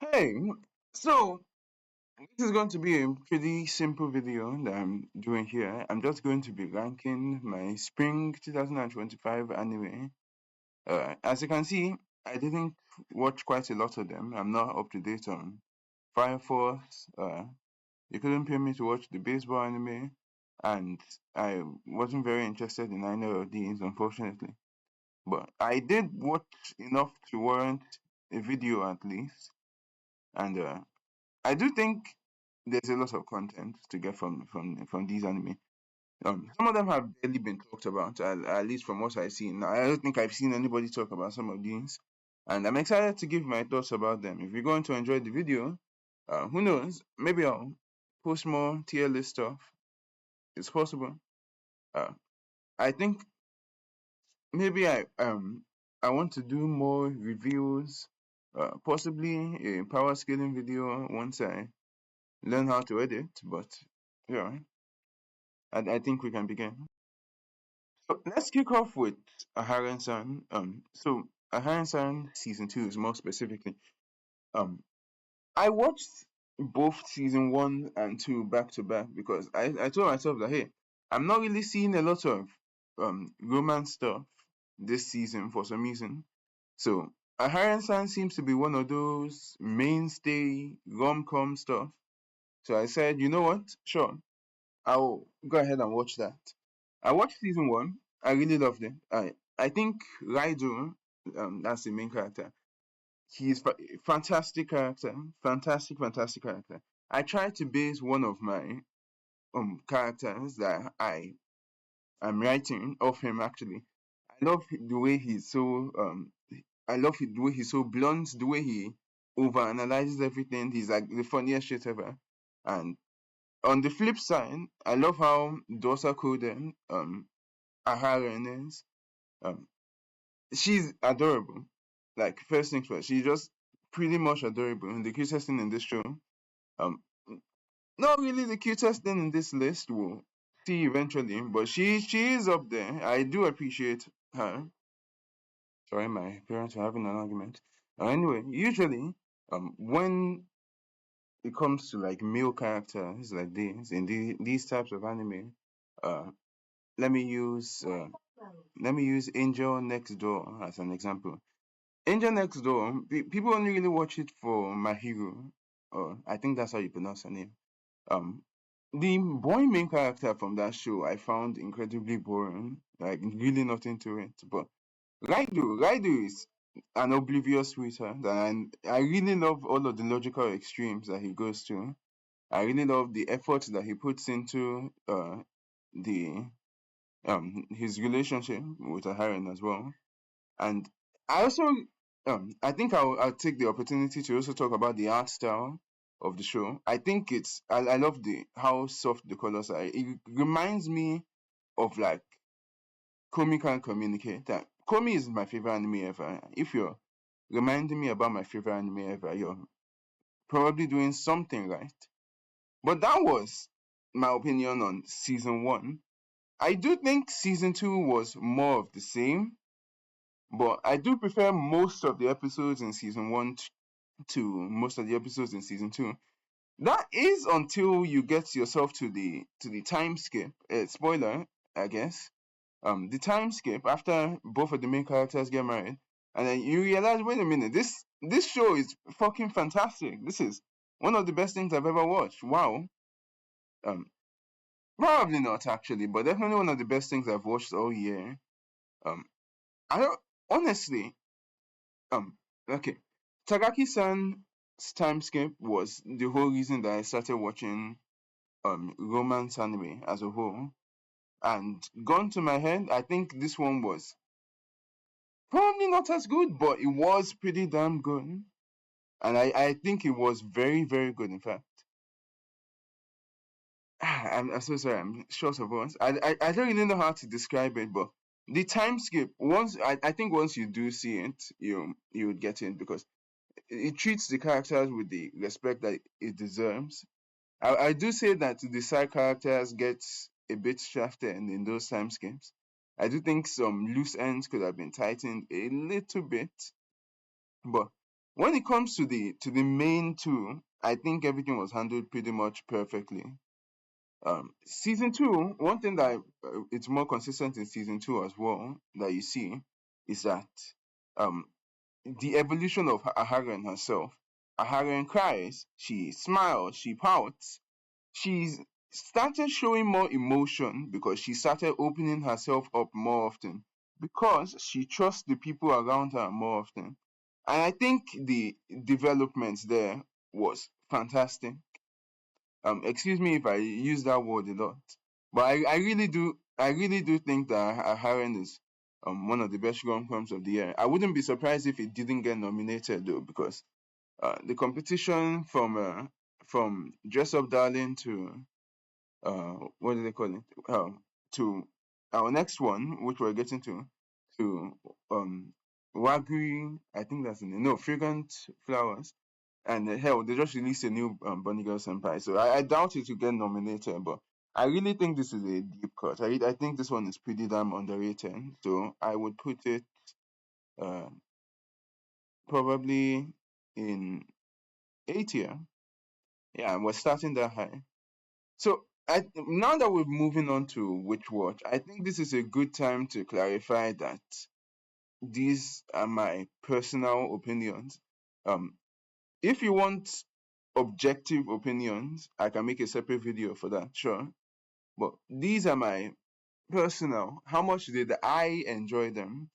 Hey, so this is going to be a pretty simple video that I'm doing here. I'm just going to be ranking my spring 2025 anime. As you can see, I didn't watch quite a lot of them. I'm not up to date on Fire Force. You couldn't pay me to watch the baseball anime, and I wasn't very interested in either of these, unfortunately. But I did watch enough to warrant a video at least, and I do think there's a lot of content to get from these anime. Some of them have barely been talked about, at least from what I've seen. I don't think I've seen anybody talk about some of these, and I'm excited to give my thoughts about them. If you're going to enjoy the video, who knows? Maybe I'll post more tier list stuff. It's possible. Uh, I think maybe I want to do more reviews, possibly a power scaling video once I learn how to edit. But yeah, I think we can begin. So let's kick off with Aharen-san. So Aharen-san season two is more specifically. Um, I watched both season one and two back to back because I told myself that hey, I'm not really seeing a lot of romance stuff this season for some reason. So Aharen-san seems to be one of those mainstay rom-com stuff. So I said, you know what? Sure, I'll go ahead and watch that. I watched season one. I really loved it. I think Raido, that's the main character. He's fantastic character, fantastic character. I tried to base one of my characters that I am writing off him actually. I love the way he's so I love the way he's so blunt, the way he overanalyzes everything. He's like the funniest shit ever. And on the flip side, I love how Dosa Koden, Aharen is. Um, she's adorable. Like first things first, she's just pretty much adorable. And the cutest thing in this show. Um, not really the cutest thing in this list. We'll see eventually, but she is up there. I do appreciate her. Sorry, my parents are having an argument. Anyway, usually, when it comes to like male characters like this in these types of anime, uh, let me use uh, let me use Angel Next Door as an example. Angel Next Door, people only really watch it for my hero, or I think that's how you pronounce her name. Um, the boy main character from that show I found incredibly boring, like really not into it. But Raidu is an oblivious sweetheart, and I really love all of the logical extremes that he goes to. I really love the effort that he puts into the his relationship with Aharen as well. And I also I think I'll take the opportunity to also talk about the art style of the show. I think I love the how soft the colors are. It reminds me of like Komi Can Communicate. That Komi is my favorite anime ever. If you're reminding me about my favorite anime ever, you're probably doing something right. But that was my opinion on season one. I do think season two was more of the same, but I do prefer most of the episodes in season one to most of the episodes in season two. That is until you get yourself to the time skip. Spoiler, I guess. The time skip after both of the main characters get married, and then you realize, wait a minute, this show is fucking fantastic. This is one of the best things I've ever watched. Wow. Um, Probably not actually, but definitely one of the best things I've watched all year. Um, I don't honestly. Um, okay, Tagaki-san's time skip was the whole reason that I started watching romance anime as a whole. And gone to my head, I think this one was probably not as good, but it was pretty damn good. And I think it was very good. In fact, I'm so sorry. I'm short of words. I don't really know how to describe it, but the time skip. I think once you do see it, you would get it because it treats the characters with the respect that it deserves. I do say that the side characters get a bit shafted in those time skips. I do think some loose ends could have been tightened a little bit, but When it comes to the main two, I think everything was handled pretty much perfectly. Season two, one thing that it's more consistent in season two as well that you see is that um the evolution of Aharen herself. Aharen cries, she smiles, she pouts. She's started showing more emotion because she started opening herself up more often because she trusts the people around her more often. And I think the development there was fantastic. Excuse me if I use that word a lot, but I really do think that Aharen is one of the best rom-coms of the year. I wouldn't be surprised if it didn't get nominated though, because the competition from Dress Up Darling to what do they call it? To our next one, which we're getting to Wagyu, I think that's the name. No, Fragrant Flowers. And hell, they just released a new Bunny Girl Senpai, so I doubt it will get nominated. But I really think this is a deep cut. I think this one is pretty damn underrated. So I would put it uh, probably in A tier. Yeah, we're starting that high. So now that we're moving on to which watch, I think this is a good time to clarify that these are my personal opinions. Um, if you want objective opinions, I can make a separate video for that, sure. But these are my personal. How much did I enjoy them?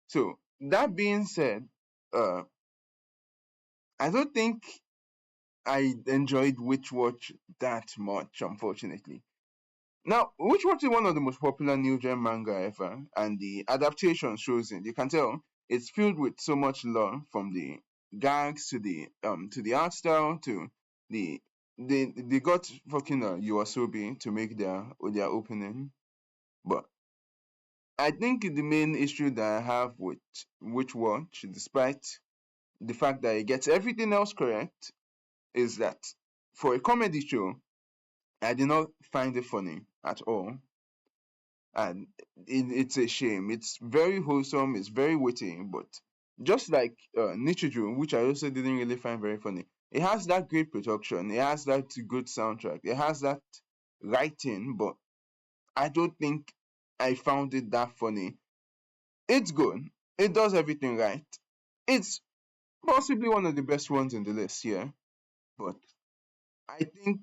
So that being said, uh, I don't think I enjoyed Witch Watch that much, unfortunately. Now, Witch Watch is one of the most popular new gen manga ever, and the adaptation shows it. You can tell it's filled with so much lore, from the gags to the art style to the they got fucking Yuasobi to make their opening. But I think the main issue that I have with Witch Watch, despite the fact that it gets everything else correct, is that for a comedy show, I did not find it funny at all, and it's a shame. It's very wholesome, it's very witty, but just like Nichiju, which I also didn't really find very funny, it has that great production, it has that good soundtrack, it has that writing, but I don't think I found it that funny. It's good, it does everything right, it's possibly one of the best ones in the list here, but I think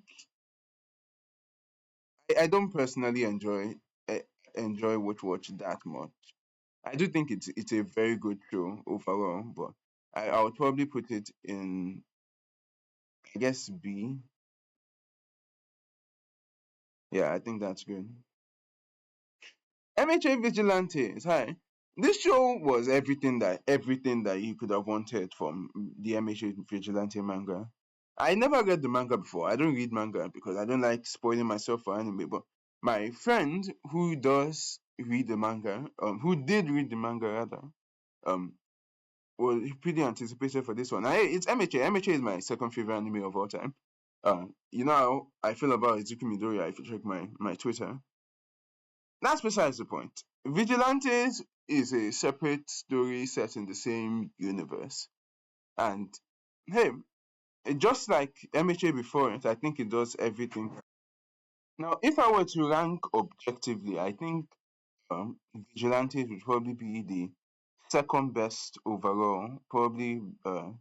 I don't personally eh, enjoy Watch that much. I do think it's a very good show overall, but I would probably put it in, I guess, B. Yeah, I think that's good. MHA Vigilantes, hi. This show was everything that you could have wanted from the MHA Vigilante manga. I never read the manga before. I don't read manga because I don't like spoiling myself for anime. But my friend who does read the manga, who did read the manga rather, um, was pretty anticipated for this one. It's MHA. MHA is my second favorite anime of all time. You know how I feel about Izuku Midoriya if you check my Twitter. That's besides the point. Vigilantes is a separate story set in the same universe. And hey, just like MHA before it, I think it does everything. Now, if I were to rank objectively, I think Vigilantes would probably be the second best overall. Probably, I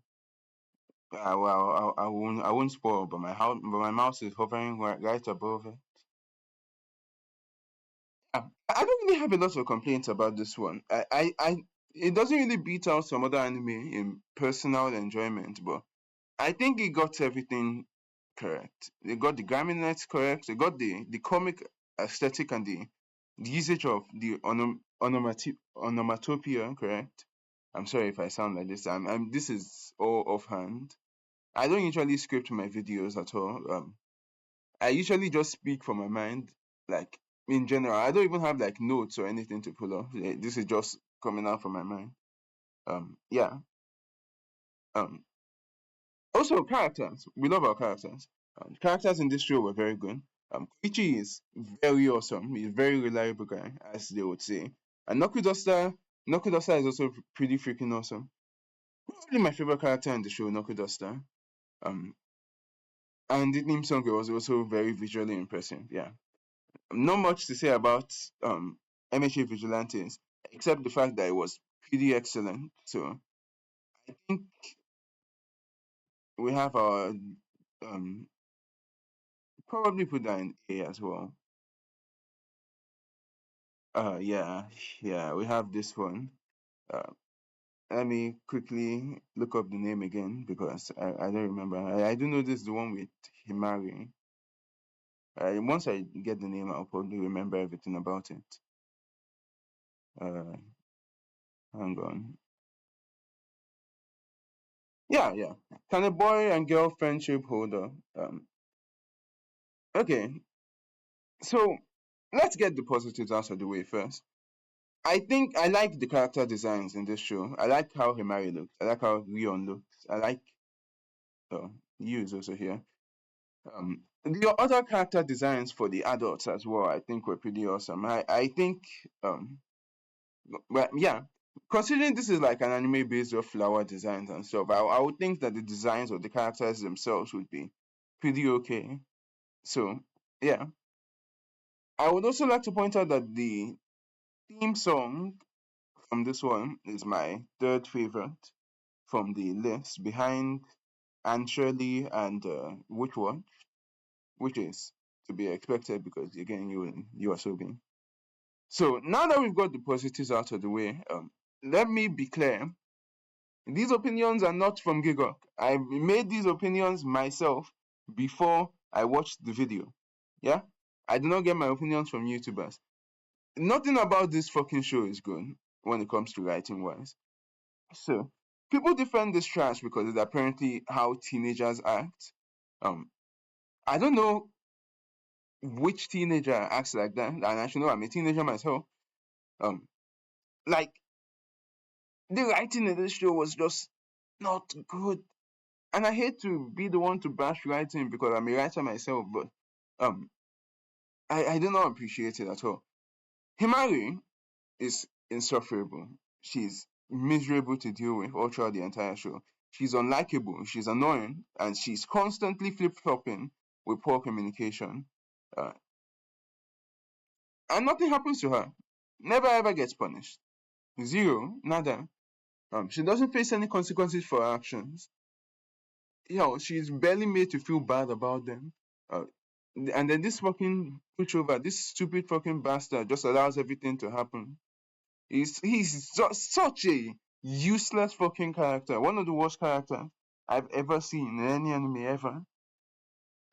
won't spoil, but but my mouse is hovering right above it. I don't really have a lot of complaints about this one. It doesn't really beat out some other anime in personal enjoyment, but I think it got everything correct. They got the Grammys correct. They got the comic aesthetic and the usage of the onomatopoeia correct. I'm sorry if I sound like this. This is all offhand. I don't usually script my videos at all. I usually just speak from my mind, like in general. I don't even have like notes or anything to pull up. This is just coming out from my mind. Yeah. Um, Also characters. We love our characters. Characters in this show were very good. Koichi is very awesome. He's a very reliable guy, as they would say. And Nokudosta is also pretty freaking awesome. Probably my favorite character in the show, Nokudosta. Um, and the theme song was also very visually impressive. Yeah, not much to say about MHA Vigilantes except the fact that it was pretty excellent. So I think we have our probably put that in A as well. Yeah, yeah, we have this one. Uh, Let me quickly look up the name again because I don't remember. I do know this is the one with Himari. Once I get the name, I'll probably remember everything about it. Uh, Hang on. Yeah, yeah. Can a boy and girl friendship hold up? Okay, so let's get the positives out of the way first. I think I like the character designs in this show. I like how Himari looks. I like how Rion looks. I like Yu is also here. The other character designs for the adults as well, I think were pretty awesome. I think but yeah, considering this is like an anime based off flower designs and stuff, I would think that the designs of the characters themselves would be pretty okay. So yeah. I would also like to point out that the theme song from this one is my third favorite from the list behind Anne Shirley and which one? Which is to be expected because again you are so big. So now that we've got the positives out of the way, let me be clear. These opinions are not from Gigok. I made these opinions myself before I watched the video. Yeah? I do not get my opinions from YouTubers. Nothing about this fucking show is good when it comes to writing wise. So people defend this trash because it's apparently how teenagers act. Um, I don't know which teenager acts like that, and I should know I'm a teenager myself. Um, like the writing in this show was just not good, and I hate to be the one to bash writing because I'm a writer myself, but um, I do not appreciate it at all. Himari is insufferable. She's miserable to deal with all throughout the entire show. She's unlikable, she's annoying, and she's constantly flip flopping with poor communication. Uh, and nothing happens to her. Never ever gets punished. Zero, nada. She doesn't face any consequences for her actions. She's barely made to feel bad about them. Uh, and then this fucking pushover, this stupid fucking bastard just allows everything to happen. He's such a useless fucking character. One of the worst characters I've ever seen in any anime ever.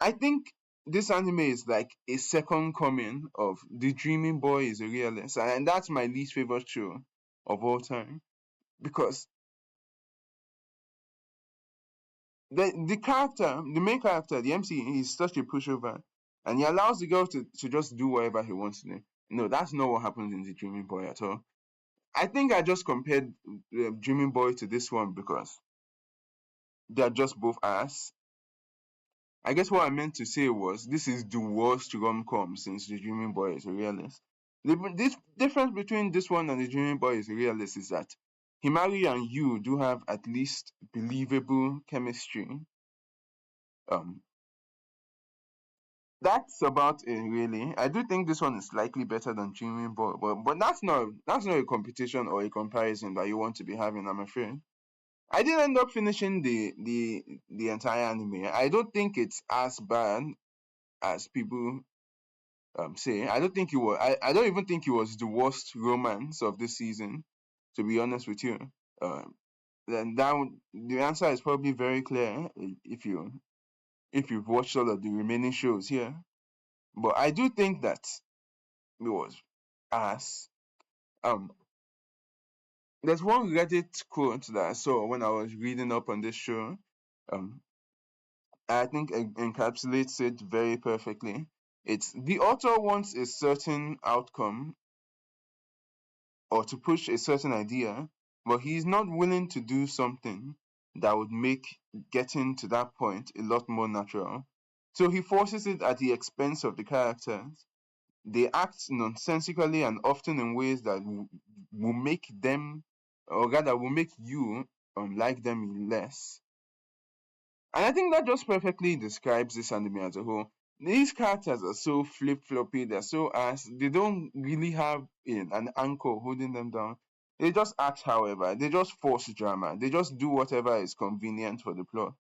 I think this anime is like a second coming of The Dreaming Boy is a Realist, and that's my least favorite show of all time because the main character, the MC, he's such a pushover, and he allows the girl to just do whatever he wants to do. No, that's not what happens in The Dreaming Boy at all. I think I just compared Dreaming Boy to this one because they're just both ass. I guess what I meant to say was this is the worst rom-com since The Dreaming Boy is a Realist. This difference between this one and The Dreaming Boy is a Realist is that Himari and you do have at least believable chemistry. Um, that's about it really. I do think this one is slightly better than Dreaming Boy, but that's not a competition or a comparison that you want to be having, I'm afraid. I did end up finishing the entire anime. I don't think it's as bad as people say. I don't think it was. I don't even think it was the worst romance of this season. To be honest with you, then the answer is probably very clear if you've watched all of the remaining shows here. But I do think that it was ass. Um, there's one Reddit quote that I saw when I was reading up on this show. Um, I think encapsulates it very perfectly. It's the author wants a certain outcome or to push a certain idea, but he's not willing to do something that would make getting to that point a lot more natural. So he forces it at the expense of the characters. They act nonsensically and often in ways that will make them, or rather, will make you like them less. And I think that just perfectly describes this anime as a whole. These characters are so flip floppy, they're so ass, they don't really have an anchor holding them down. They just act however, they just force drama, they just do whatever is convenient for the plot.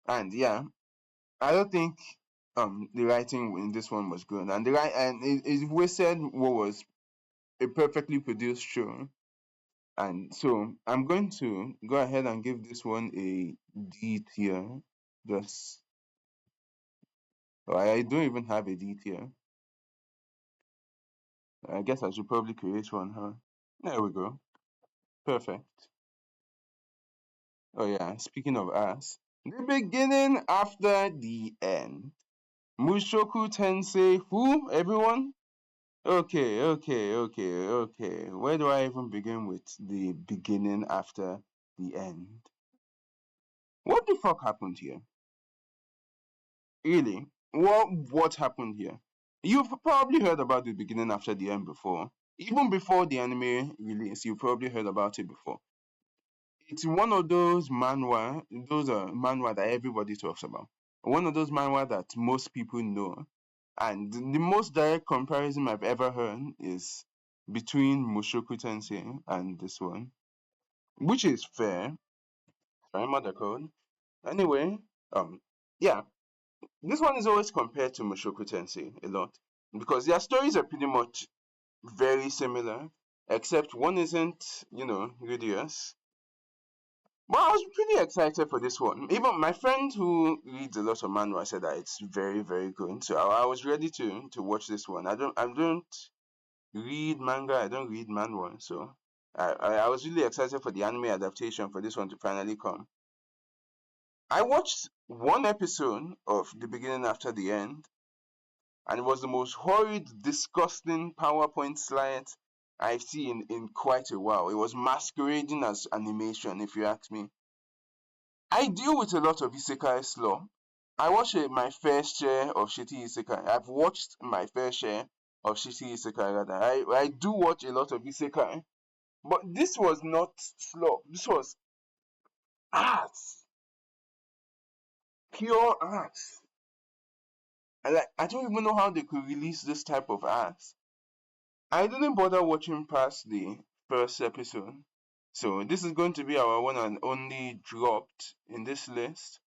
And yeah, I don't think the writing in this one was good. And it wasted what was a perfectly produced show. And so I'm going to go ahead and give this one a D tier. Just I don't even have a D tier. I guess I should probably create one, huh? There we go. Perfect. Oh yeah, speaking of ass. The beginning after the end. Mushoku Tensei who, everyone? Okay. Where do I even begin with the beginning after the end? What the fuck happened here? Really? What happened here? You've probably heard about the beginning after the end before. Even before the anime release, you probably heard about it before. It's one of those manhwa that everybody talks about. One of those manhwa that most people know. And the most direct comparison I've ever heard is between Mushoku Tensei and this one, which is fair. Sorry, mother code. Anyway, um, yeah, this one is always compared to Mushoku Tensei a lot because their stories are pretty much very similar, except one isn't, Rudius. But I was pretty excited for this one. Even my friend who reads a lot of manhwa said that it's very, very good. So I was ready to watch this one. I don't read manga. I don't read manhwa. So I was really excited for the anime adaptation for this one to finally come. I watched one episode of the beginning after the end, and it was the most horrid, disgusting PowerPoint slide I've seen in quite a while. It was masquerading as animation, if you ask me. I deal with a lot of isekai slump. I watch my fair share of shitty isekai. I've watched my fair share of shitty isekai rather. I do watch a lot of isekai. But this was not slump. This was art. Pure art. I don't even know how they could release this type of art. I didn't bother watching past the first episode. So this is going to be our one and only dropped in this list.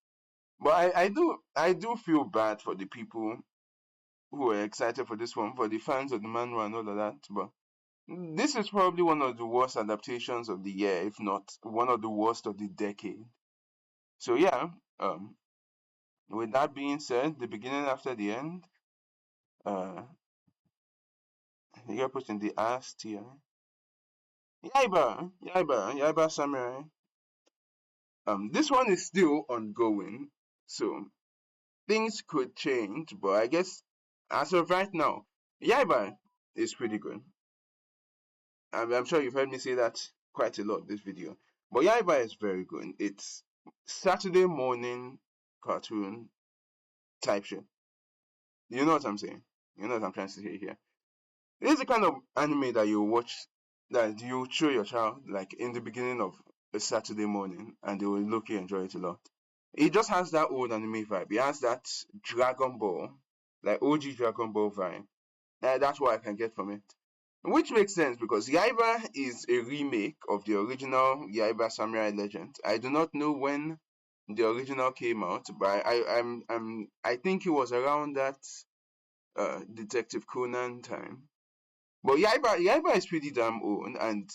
But I do feel bad for the people who were excited for this one, for the fans of the manhwa and all of that. But this is probably one of the worst adaptations of the year, if not one of the worst of the decade. So yeah, with that being said, the beginning after the end, uh, you get put in the ass tier. Yaiba Samurai. This one is still ongoing, so things could change, but I guess as of right now, Yaiba is pretty good. I'm sure you've heard me say that quite a lot this video. But Yaiba is very good. It's Saturday morning cartoon type shit. You know what I'm saying? You know what I'm trying to say here. This is the kind of anime that you watch that you show your child like in the beginning of a Saturday morning and they will look enjoy it a lot. It just has that old anime vibe. It has that Dragon Ball, like OG Dragon Ball vibe. That's what I can get from it. Which makes sense because Yaiba is a remake of the original Yaiba Samurai Legend. I do not know when the original came out, but I think it was around that Detective Conan time. But Yaiba is pretty damn old, and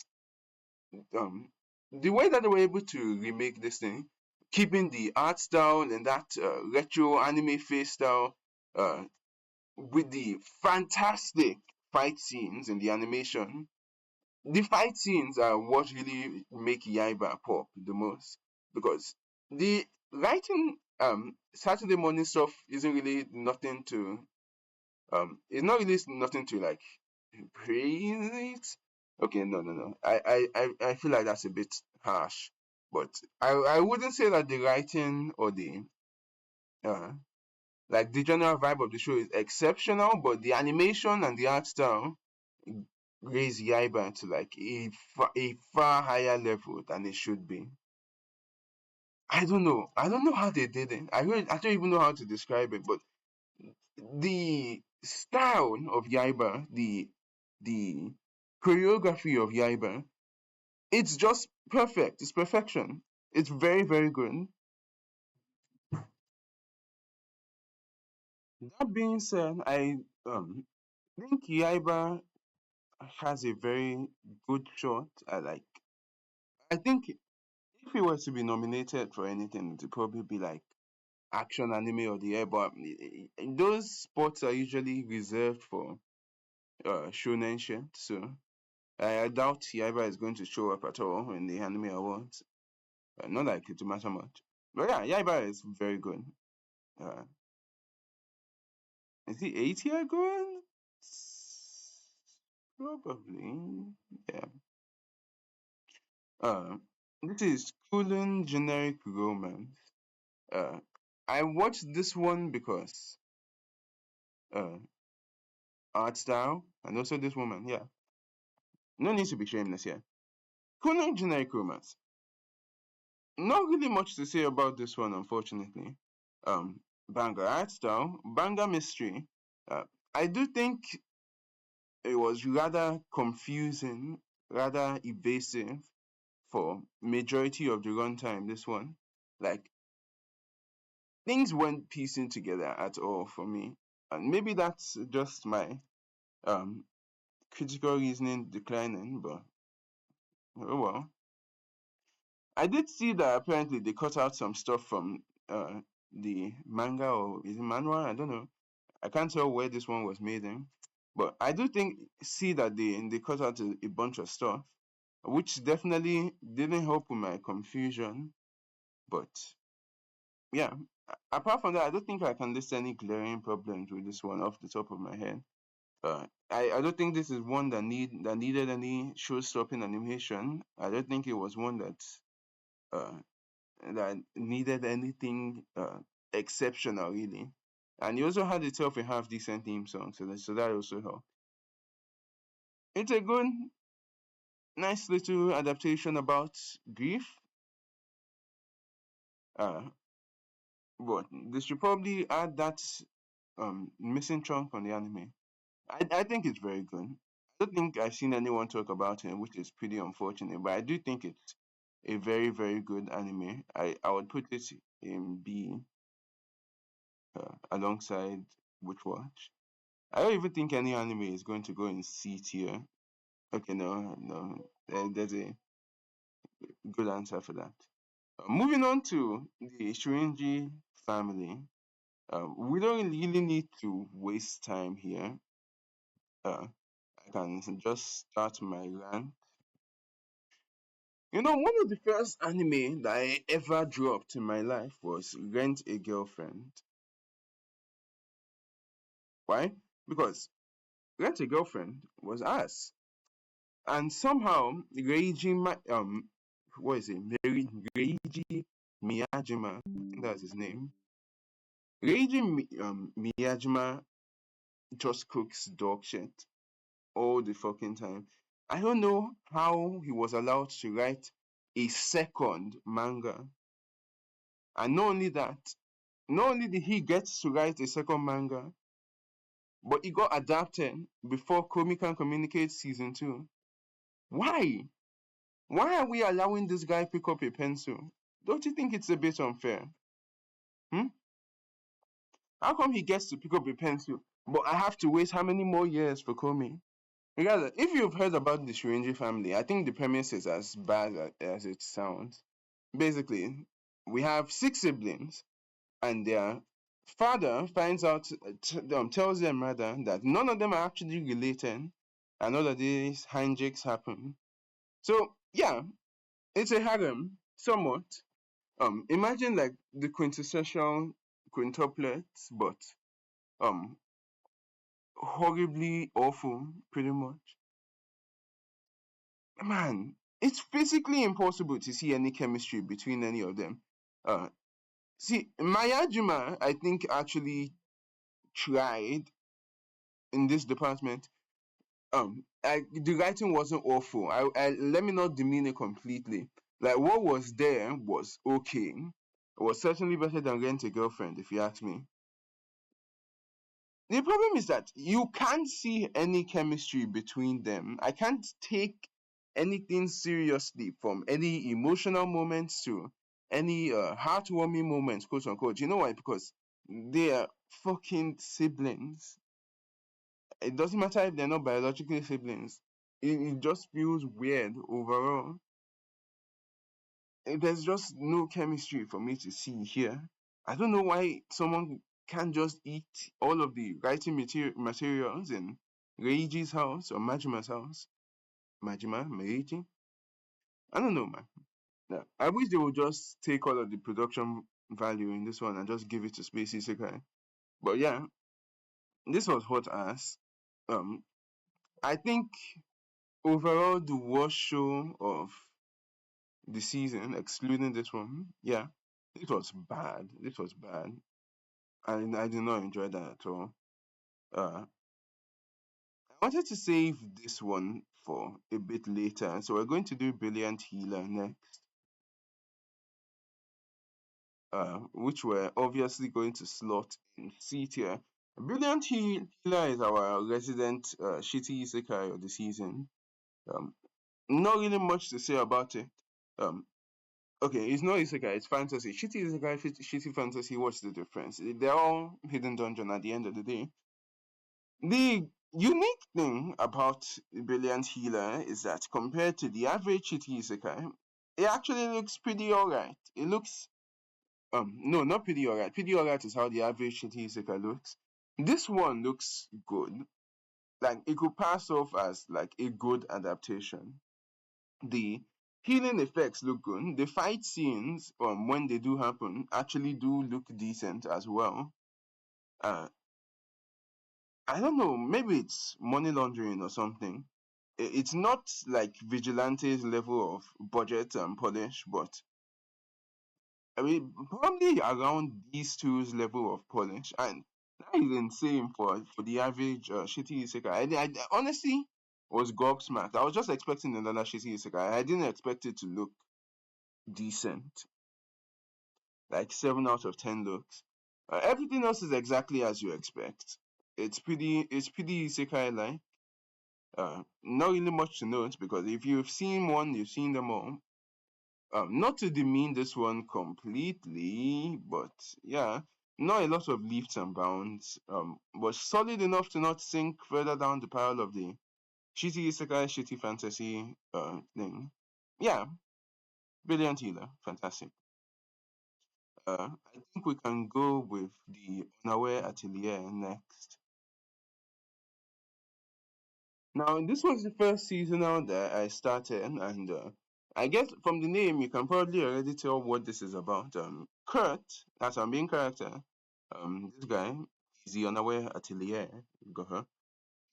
um, the way that they were able to remake this thing, keeping the art style and that retro anime face style, uh, with the fantastic fight scenes in the animation. The fight scenes are what really make Yaiba pop the most because the writing Saturday morning stuff isn't really nothing to it's not really nothing to like praise it. Okay, no. I feel like that's a bit harsh. But I wouldn't say that the writing or the uh like the general vibe of the show is exceptional, but the animation and the art style raise Yaiba to like a far higher level than it should be. I don't know. I don't know how they did it. I don't even know how to describe it, but the style of Yaiba, the choreography of Yaiba, it's just perfect. It's perfection. It's very, very good. That being said, I think Yaiba has a very good shot. I think if he was to be nominated for anything, it would probably be like action anime or the air, but those spots are usually reserved for shonen shit. So I doubt Yaiba is going to show up at all in the anime awards. Not like it to matter much. But yeah, Yaiba is very good. Uh, is he A tier good? Probably. Yeah. Uh, this is Cooling Generic Romance. Uh, I watched this one because uh, art style and also this woman. Yeah, no need to be shameless here. Cooling Generic Romance. Not really much to say about this one, unfortunately. Banger art style, banger mystery. Uh, I do think it was rather confusing, rather evasive for majority of the runtime. This one, like things weren't piecing together at all for me, and maybe that's just my um critical reasoning declining. But oh well. I did see that apparently they cut out some stuff from the manga or is it manhwa? I don't know. I can't tell where this one was made in, but I do think see that they cut out a bunch of stuff, which definitely didn't help with my confusion. But yeah, apart from that, I don't think I can list any glaring problems with this one off the top of my head. I don't think this is one that needed any show-stopping animation. I don't think it was one uh, that needed anything exceptional really. And he also had itself a half decent theme song, so that also helped. It's a good, nice little adaptation about grief. Uh, but they should probably add that missing chunk on the anime. I think it's very good. I don't think I've seen anyone talk about it, which is pretty unfortunate. But I do think it's a very, very good anime. I would put it in B alongside Witch Watch. I don't even think any anime is going to go in C tier. Okay, no. There's a good answer for that. Moving on to the Shurinji family. We don't really need to waste time here. I can just start my rant. You know, one of the first anime that I ever dropped in my life was Rent a Girlfriend. Why? Because Rent a Girlfriend was us. And somehow what is it? Reiji Miyajima, I think that's his name. Miyajima just cooks dog shit all the fucking time. I don't know how he was allowed to write a second manga. And not only did he get to write a second manga, but it got adapted before Komi Can Communicate season 2. Why? Why are we allowing this guy pick up a pencil? Don't you think it's a bit unfair? Hmm? How come he gets to pick up a pencil, but I have to wait how many more years for Komi? Regardless, if you've heard about the Shurenji family, I think the premise is as bad as it sounds. Basically, we have 6 siblings, and their father finds out, tells them rather, that none of them are actually related, and all of these hijinks happen. So, yeah, it's a harem, somewhat. Imagine like the quintessential quintuplets, but um, horribly awful, pretty much. Man, it's physically impossible to see any chemistry between any of them. Uh, see, Mayajima, I think, actually tried in this department. The writing wasn't awful. Let me not demean it completely. Like what was there was okay, was certainly better than Rent a Girlfriend, if you ask me. The problem is that you can't see any chemistry between them. I can't take anything seriously, from any emotional moments to any heartwarming moments, quote unquote. You know why? Because they are fucking siblings. It doesn't matter if they're not biologically siblings. It just feels weird overall. There's just no chemistry for me to see here. I don't know why someone can't just eat all of the writing materials in Reiji's house or Majima's house. Majima, Meiji? I don't know, man. Yeah. I wish they would just take all of the production value in this one and just give it to Space Isekai. But yeah, this was hot ass. Um, I think overall the worst show of the season, excluding this one, yeah, it was bad. This was bad. I did not enjoy that at all. I wanted to save this one for a bit later, so we're going to do Brilliant Healer next, which we're obviously going to slot in C tier. Brilliant Healer is our resident shitty isekai of the season. Um, Not really much to say about it. Um, okay, it's not isekai, it's fantasy. Shitty isekai, shitty fantasy. What's the difference? They're all hidden dungeon at the end of the day. The unique thing about Brilliant Healer is that compared to the average shitty isekai, it actually looks pretty alright. It looks no, not pretty alright. Pretty alright is how the average shitty isekai looks. This one looks good. Like it could pass off as like a good adaptation. The healing effects look good. The fight scenes, when they do happen, actually do look decent as well. Uh, I don't know, maybe it's money laundering or something. It's not like Vigilante's level of budget and polish, but I mean, probably around these two's level of polish, and that is insane for the average shitty isekai. I honestly was gobsmacked. I was just expecting another shitty isekai. I didn't expect it to look decent, like 7 out of 10 looks. Everything else is exactly as you expect. It's pretty isekai like. Not really much to note because if you've seen one, you've seen them all. Not to demean this one completely, but yeah, not a lot of leaps and bounds. Was solid enough to not sink further down the pile of the shitty isekai, shitty fantasy thing. Yeah, Brilliant Healer, fantastic. I think we can go with the Unaware Atelier next. Now, this was the first seasonal that I started, and I guess from the name you can probably already tell what this is about. Kurt, that's our main character. This guy is the Unaware Atelier. Got her.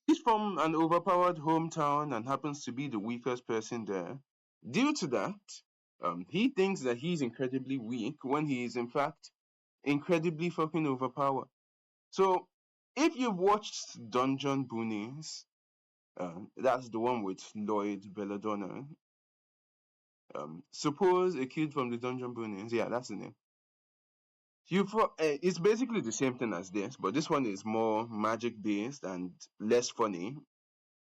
He's from an overpowered hometown and happens to be the weakest person there. Due to that, he thinks that he's incredibly weak when he is in fact incredibly fucking overpowered. So, if you've watched Dungeon Boonies, that's the one with Lloyd Belladonna. Suppose a kid from the Dungeon Boonies, yeah, that's the name. It's basically the same thing as this, but this one is more magic based and less funny.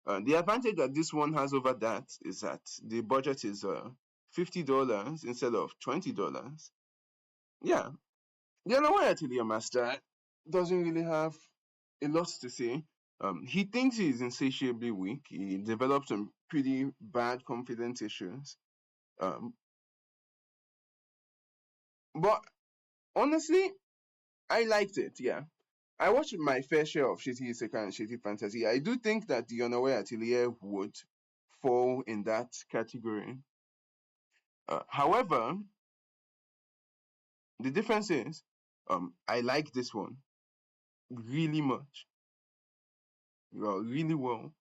The advantage that this one has over that is that the budget is $50 instead of $20. Yeah, the other way to the master doesn't really have a lot to say. He thinks he's insatiably weak. He developed some pretty bad confidence issues. Um, but honestly, I liked it. Yeah, I watched my fair share of shitty isekai and shitty fantasy. I do think that the Unaware Atelier would fall in that category. However, the difference is, I like this one really much, well, really well.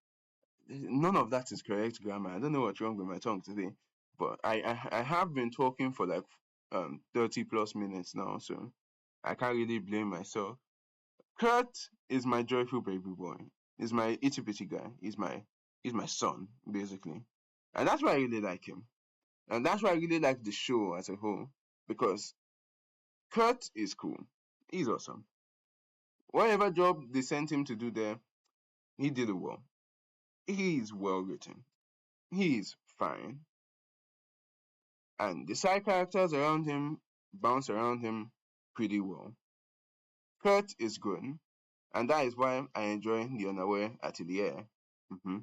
None of that is correct grammar. I don't know what's wrong with my tongue today, but I have been talking for like 30 plus minutes now, so I can't really blame myself. Kurt is my joyful baby boy. He's my itty bitty guy. He's my son basically, and that's why I really like him, and that's why I really like the show as a whole because Kurt is cool. He's awesome. Whatever job they sent him to do there, he did it well. He's well written. He's fine. And the side characters around him bounce around him pretty well. Kurt is good, and that is why I enjoy the Unaware Atelier. hmm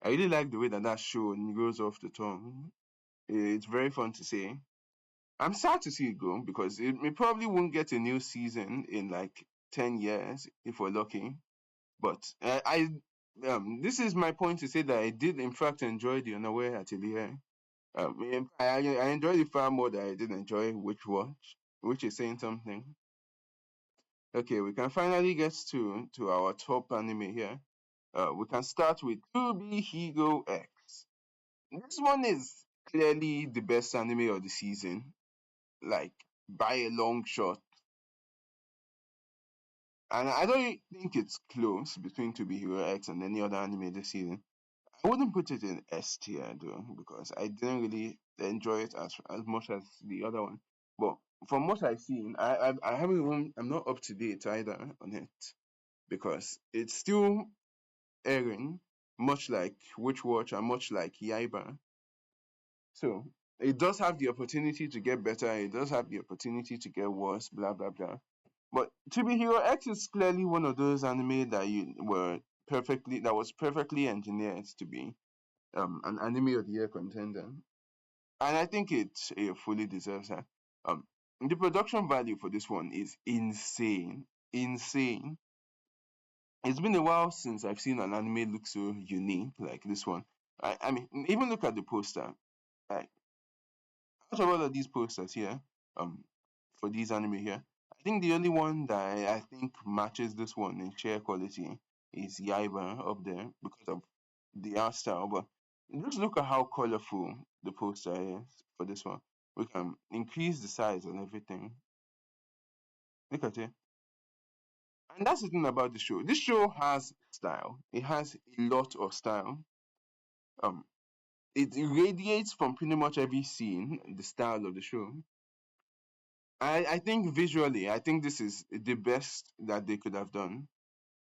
I really like the way that show goes off the tongue. It's very fun to say. I'm sad to see it go because it probably won't get a new season in like 10 years if we're lucky. But this is my point to say that I did in fact enjoy the Unaware Atelier. I enjoyed it far more than I did enjoy Witch Watch, which is saying something. Okay, we can finally get to our top anime here. We can start with To Be Hero X. This one is clearly the best anime of the season, like by a long shot. And I don't think it's close between To Be Hero X and any other anime this season. I wouldn't put it in S tier though, because I didn't really enjoy it as much as the other one. But from what I've seen, I haven't even I'm not up to date either on it because it's still airing, much like Witch Watch and much like Yaiba. So it does have the opportunity to get better. It does have the opportunity to get worse. Blah blah blah. But To Be Hero X is clearly one of those anime that was perfectly engineered to be an anime of the year contender, and I think it fully deserves that. Um, the production value for this one is insane, insane. It's been a while since I've seen an anime look so unique like this one. I mean, even look at the poster. Like, out of all of these posters here, um, for these anime here, I think the only one that I think matches this one in sheer quality is Yaiba up there because of the art style. But just look at how colorful the poster is for this one. We can increase the size and everything. Look at it. And that's the thing about the show. This show has style. It has a lot of style. Um, it radiates from pretty much every scene, the style of the show. I think visually, I think this is the best that they could have done.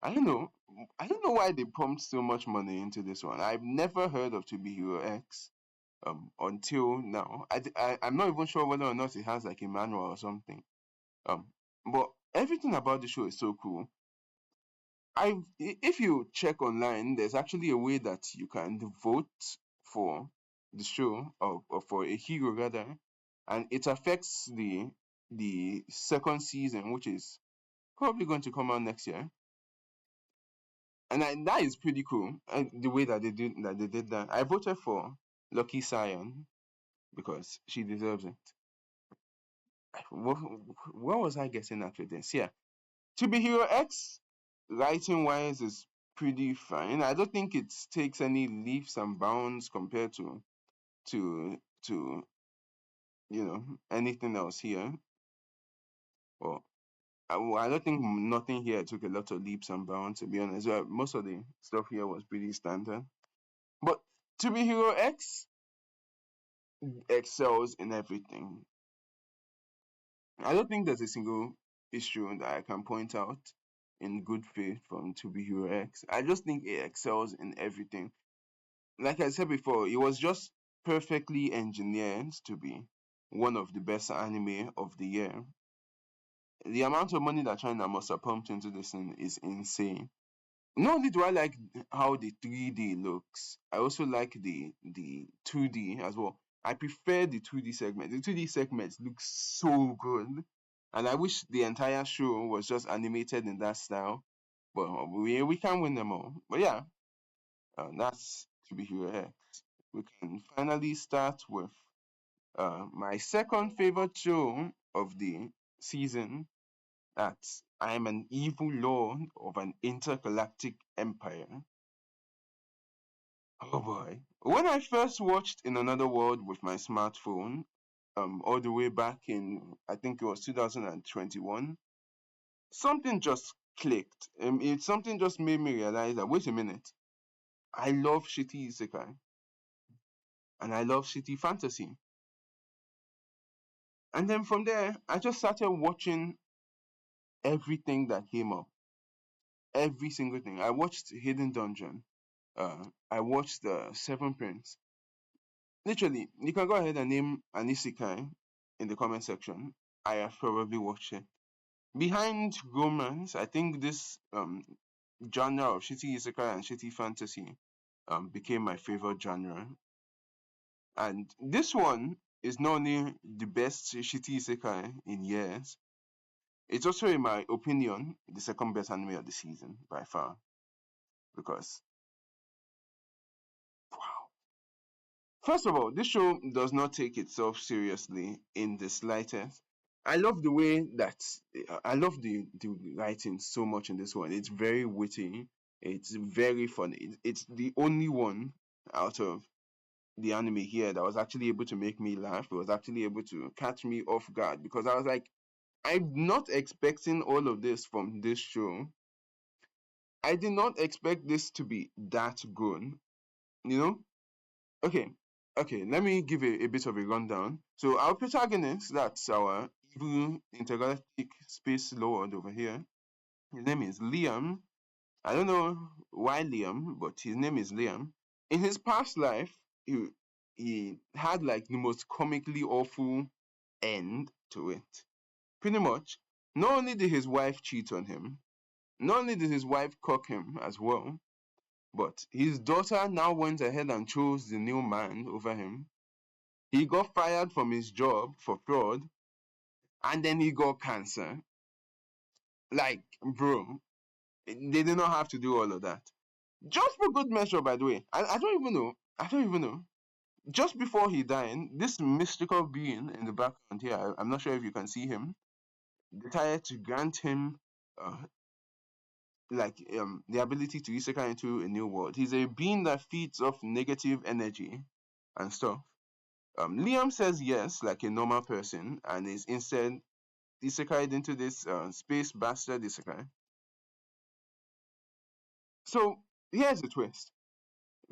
I don't know. I don't know why they pumped so much money into this one. I've never heard of To Be Hero X until now. I'm not even sure whether or not it has like a manual or something. Um, but everything about the show is so cool. If you check online, there's actually a way that you can vote for the show or for a hero rather, and it affects the second season, which is probably going to come out next year. And that is pretty cool. The way that they did that. I voted for Lucky Cyan because she deserves it. What, what was I getting at with this? Yeah, To Be Hero X, writing wise, is pretty fine. I don't think it takes any leaps and bounds compared to to anything else here. Or I don't think nothing here took a lot of leaps and bounds. To be honest, most of the stuff here was pretty standard. But To Be Hero X excels in everything. I don't think there's a single issue that I can point out in good faith from To Be Hero X. I just think it excels in everything. Like I said before, it was just perfectly engineered to be one of the best anime of the year. The amount of money that China must have pumped into this thing is insane. Not only do I like how the 3D looks, I also like the 2D as well. I prefer the 2D segment. The 2D segments look so good. And I wish the entire show was just animated in that style. But we can win them all. But yeah, that's To Be Hero X. We can finally start with my second favorite show of the season. That's I am an evil lord of an intergalactic empire. Oh boy. When I first watched In Another World with my smartphone, all the way back in, I think it was 2021, something just clicked. Something just made me realize that, wait a minute, I love shitty isekai and I love shitty fantasy. And then from there, I just started watching everything that came up, every single thing. I watched Hidden Dungeon. I watched the Seven Prince. Literally, you can go ahead and name an isekai in the comment section. I have probably watched it. Behind romance, I think this genre of shitty isekai and shitty fantasy became my favorite genre. And this one is not only the best shitty isekai in years, it's also, in my opinion, the second best anime of the season by far. Because, wow. First of all, this show does not take itself seriously in the slightest. I love the way that I love the writing so much in this one. It's very witty. It's very funny. It's the only one out of the anime here that was actually able to make me laugh. It was actually able to catch me off guard because I was like, I'm not expecting all of this from this show. I did not expect this to be that good. You know? Okay. Okay, let me give a bit of a rundown. So our protagonist, that's our evil intergalactic space lord over here. His name is Liam. I don't know why Liam, but his name is Liam. In his past life, he had like the most comically awful end to it. Pretty much, not only did his wife cheat on him, not only did his wife cock him as well, but his daughter now went ahead and chose the new man over him. He got fired from his job for fraud, and then he got cancer. Like, bro, they did not have to do all of that. Just for good measure, by the way. I don't even know. I don't even know. Just before he died, this mystical being in the background here, I'm not sure if you can see him, decided to grant him uh, the ability to isekai into a new world. He's a being that feeds off negative energy and stuff. Liam says yes, like a normal person, and is instead isekai into this space bastard isekai. So here's the twist.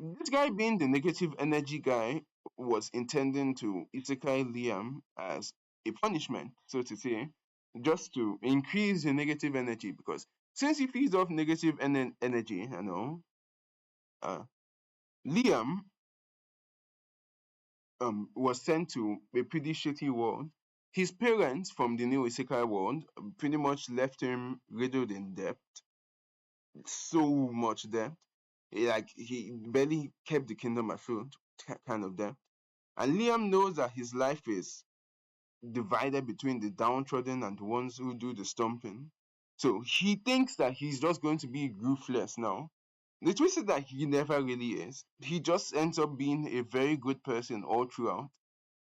This guy being the negative energy guy was intending to isekai Liam as a punishment, so to say, just to increase the negative energy because since he feeds off negative energy, uh, Liam was sent to a pretty shitty world. His parents from the new isekai world pretty much left him riddled in debt, so much debt. He barely kept the kingdom afloat, kind of debt. And Liam knows that his life is divided between the downtrodden and the ones who do the stomping. So he thinks that he's just going to be ruthless now. The twist is that he never really is. He just ends up being a very good person all throughout.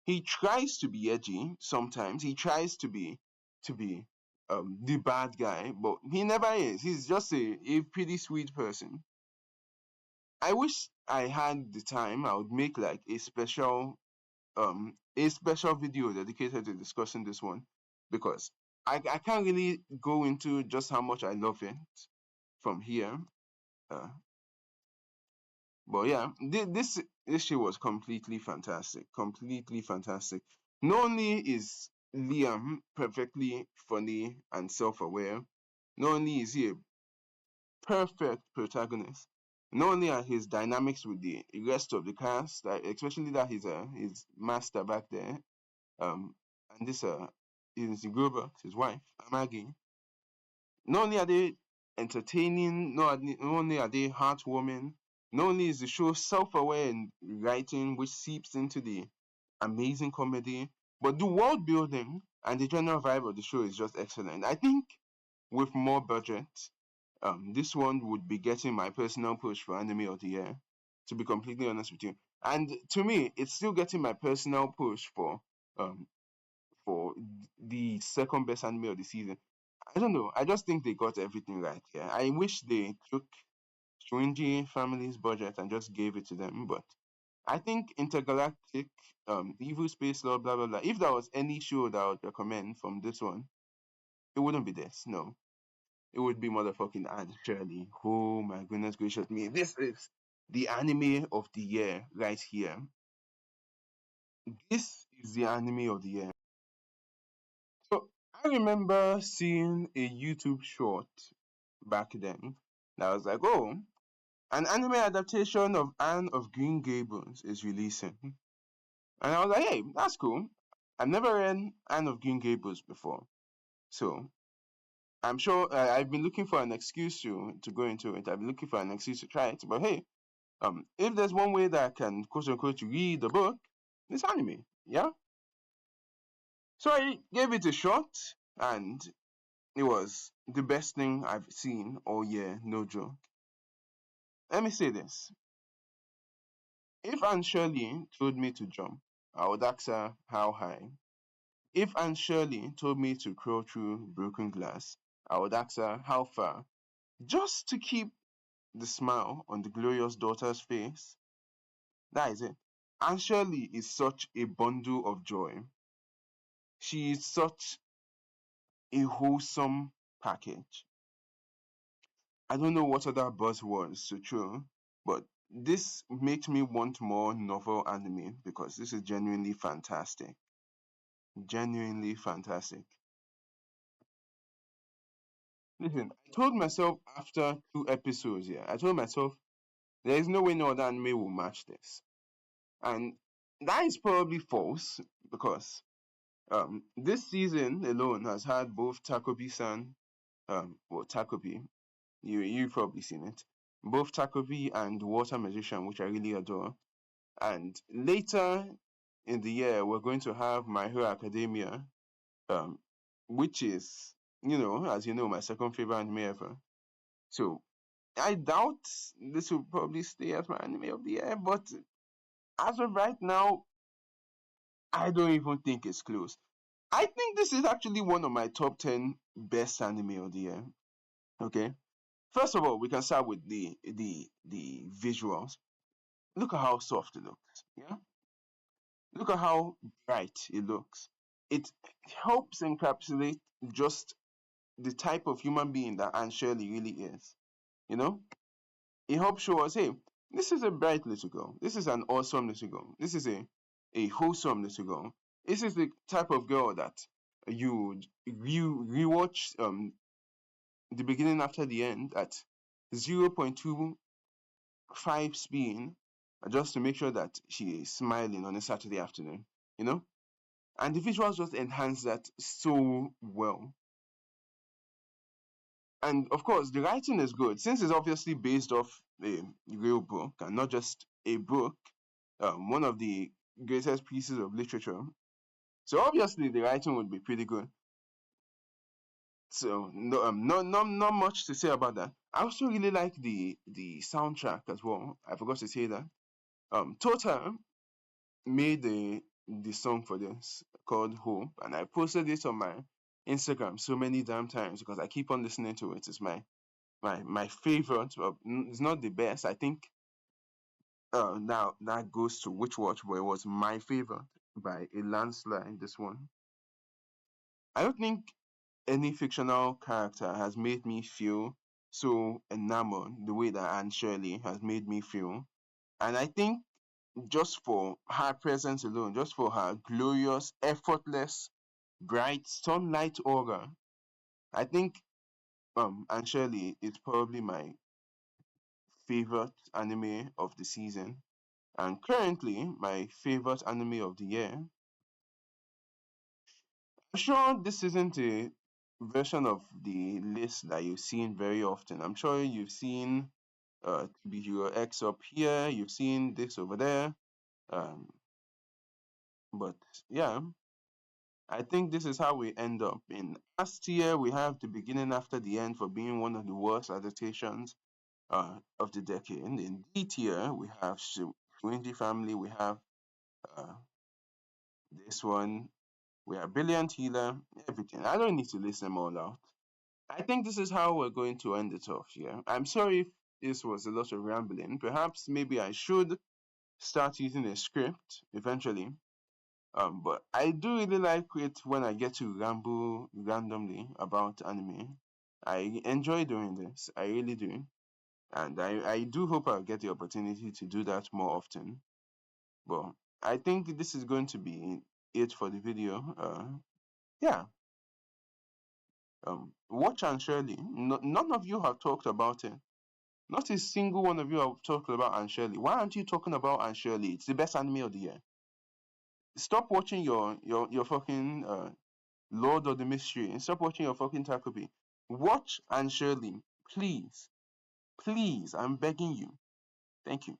He tries to be edgy sometimes. He tries to be the bad guy, but he never is. He's just a pretty sweet person. I wish I had the time. I would make like a special video dedicated to discussing this one because I can't really go into just how much I love it from here. Uh, but yeah, this show was completely fantastic, completely fantastic. Not only is Liam perfectly funny and self-aware, not only is he a perfect protagonist, not only are his dynamics with the rest of the cast, especially that his master back there, and this is Gilbert, his wife, Maggie. Not only are they entertaining, not only are they heartwarming, not only is the show self-aware in writing, which seeps into the amazing comedy, but the world building and the general vibe of the show is just excellent. I think with more budget, this one would be getting my personal push for anime of the year. To be completely honest with you, and to me, it's still getting my personal push um for the second best anime of the season. I don't know. I just think they got everything right here. I wish they took Stringy Family's budget and just gave it to them, but I think Intergalactic, Evil Space Lord, blah blah blah. If there was any show that I would recommend from this one, it wouldn't be this. No, it would be motherfucking Ad Shirley. Oh my goodness gracious me! This is the anime of the year right here. This is the anime of the year. I remember seeing a YouTube short back then that was like, oh, an anime adaptation of Anne of Green Gables is releasing. And I was like, hey, that's cool. I've never read Anne of Green Gables before. So I'm sure I've been looking for an excuse to go into it. I've been looking for an excuse to try it. But hey, if there's one way that I can quote unquote read the book, it's anime. Yeah. So I gave it a shot, and it was the best thing I've seen all year. No joke. Let me say this: if Aunt Shirley told me to jump, I would ask her how high. If Aunt Shirley told me to crawl through broken glass, I would ask her how far, just to keep the smile on the glorious daughter's face. That is it. And Shirley is such a bundle of joy. She is such a wholesome package. I don't know what other buzzwords to throw, but this makes me want more novel anime because this is genuinely fantastic. Genuinely fantastic. Listen, I told myself after 2 episodes here, I told myself there is no way no other anime will match this. And that is probably false because this season alone has had both Takobi-san, well, Takobi, you've probably seen it, both Takobi and Water Magician, which I really adore. And later in the year, we're going to have My Hero Academia, um, which is, as you know, my second favorite anime ever. So I doubt this will probably stay as my anime of the year, but as of right now, I don't even think it's close. I think this is actually one of my top 10 best anime of the year. Okay. First of all, we can start with the visuals. Look at how soft it looks. Yeah. Look at how bright it looks. It helps encapsulate just the type of human being that Anne Shirley really is. You know, it helps show us, hey, this is a bright little girl. This is an awesome little girl. This is a wholesome little girl. This is the type of girl that you rewatch the beginning after the end at 0.25 speed just to make sure that she is smiling on a Saturday afternoon, you know? And the visuals just enhance that so well. And of course, the writing is good since it's obviously based off a real book and not just a book, one of the greatest pieces of literature. So obviously, the writing would be pretty good. So no, not much to say about that. I also really like the soundtrack as well. I forgot to say that. Tota made the song for this called Hope, and I posted it on my Instagram so many damn times because I keep on listening to it. It's my favorite. It's not the best. I think now that goes to Which Watch, but it was my favorite by a landslide. This one. I don't think any fictional character has made me feel so enamored the way that Anne Shirley has made me feel. And I think just for her presence alone, just for her glorious, effortless, bright sunlight aura, I think Anne Shirley is probably my favorite anime of the season. And currently my favorite anime of the year. I'm sure this isn't a version of the list that you've seen very often. I'm sure you've seen To Be Hero X up here, you've seen this over there. Um, but yeah, I think this is how we end up. In S tier, we have The Beginning After the End for being one of the worst adaptations of the decade. In D tier, we have Shuinji Family, we have uh, this one, we have Brilliant Healer, everything. I don't need to list them all out. I think this is how we're going to end it off here. I'm sorry if this was a lot of rambling. Perhaps maybe I should start using a script eventually. But I do really like it when I get to ramble randomly about anime. I enjoy doing this. I really do. And I do hope I'll get the opportunity to do that more often. But I think this is going to be it for the video. Yeah. Watch and Shirley. None of you have talked about it. Not a single one of you have talked about Anne Shirley. Why aren't you talking about Anne Shirley? It's the best anime of the year. Stop watching your fucking Lord of the Mystery and stop watching your fucking Takobi. Watch Anne Shirley, please, please. I'm begging you. Thank you.